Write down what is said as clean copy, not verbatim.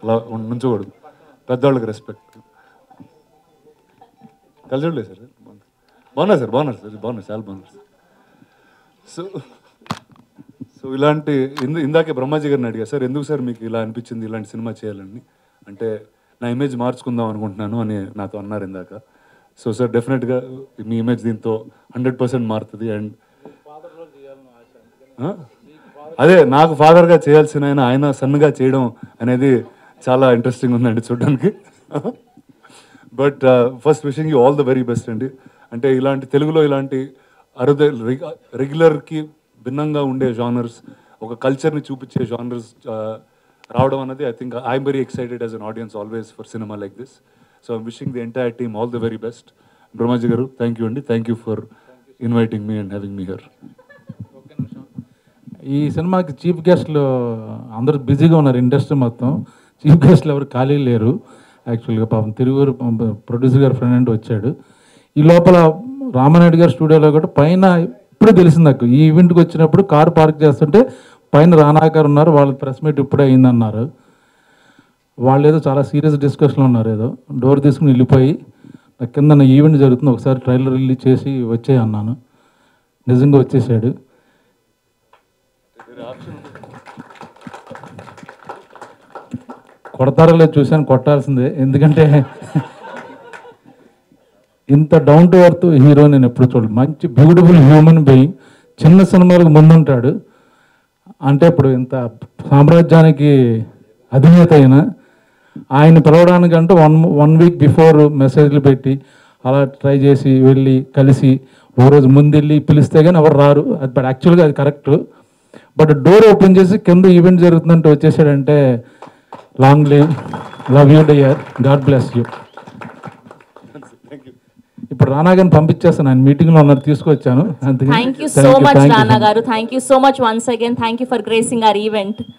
అలా నుంచోకూడదు, పెద్దవాళ్ళకి రెస్పెక్ట్. కలిసి చూడలేదు సార్, బాగున్నారు సార్, బాగున్నారు సార్, బాగున్నారు, చాలా బాగున్నారు సార్. సో ఇలాంటి ఇందాకే బ్రహ్మాజీ గారిని అడిగా, సార్ ఎందుకు సార్ మీకు ఇలా అనిపించింది ఇలాంటి సినిమా చేయాలని, అంటే నా ఇమేజ్ మార్చుకుందాం అనుకుంటున్నాను అని నాతో అన్నారు ఇందాక. సో సార్ డెఫినెట్గా మీ ఇమేజ్ దీంతో 100% మారుతుంది. అండ్ అదే నాకు ఫాదర్గా చేయాల్సిన ఆయన సన్గా చేయడం అనేది చాలా ఇంట్రెస్టింగ్ ఉందండి చూడడానికి. But first wishing you all the very best అండి. అంటే ఇలాంటి తెలుగులో ఇలాంటి రెగ్యులర్కి భిన్నంగా ఉండే జానర్స్, ఒక కల్చర్ని చూపించే జానర్స్ రావడం అనేది I think I'm very excited as an audience always for cinema like this. So I'm wishing the entire team all the very best. Brahmaji గారు థ్యాంక్ యూ అండి, thank you for inviting me and having me here. ఈ సినిమాకి chief గెస్ట్లు అందరూ బిజీగా ఉన్నారు, industry మొత్తం. Chief గెస్ట్లు ఎవరు ఖాళీ లేరు. యాక్చువల్గా పాపం తిరువురు ప్రొడ్యూసర్ గారు ఫ్రెండ్ అంటే వచ్చాడు. ఈ లోపల రామానాయుడు గారి స్టూడియోలో కూడా పైన ఇప్పుడే తెలిసింది నాకు, ఈ ఈవెంట్కి వచ్చినప్పుడు కారు పార్క్ చేస్తుంటే పైన రానా గారు ఉన్నారు, వాళ్ళ ప్రెస్ మీట్ ఇప్పుడే అయిందన్నారు. వాళ్ళు ఏదో చాలా సీరియస్ డిస్కషన్లో ఉన్నారు, ఏదో డోర్ తీసుకుని వెళ్ళిపోయి కింద ఈవెంట్ జరుగుతుంది ఒకసారి ట్రైలర్ రిలీజ్ చేసి వచ్చే అన్నాను. నిజంగా వచ్చేసాడు. కొడతారో లేదు చూశాను, కొట్టాల్సిందే. ఎందుకంటే ఇంత డౌన్ టు ఎర్త్ హీరో నేను ఎప్పుడు చూడలేదు. మంచి బ్యూటిఫుల్ హ్యూమన్ బీయింగ్, చిన్న సినిమాలకు ముందుంటాడు. అంటే ఇప్పుడు ఇంత సామ్రాజ్యానికి అధినేత అయినా ఆయన పిలవడానికంటే వన్ వీక్ బిఫోర్ మెసేజ్లు పెట్టి అలా ట్రై చేసి వెళ్ళి కలిసి ఓ రోజు ముందెళ్ళి పిలిస్తే కానీ ఎవరు రారు. అది బట్ యాక్చువల్గా అది కరెక్ట్. బట్ డోర్ ఓపెన్ చేసి కింద ఈవెంట్ జరుగుతుందంటే వచ్చేసాడంటే long live, love you dear, God bless you. ఇప్పుడు రానా గారిని పంపించేస్తాను, ఆయన మీటింగ్లో ఉన్నారు, తీసుకొచ్చాను. Thank you so much Rana గారు, thank you so much once again, thank you for gracing our event.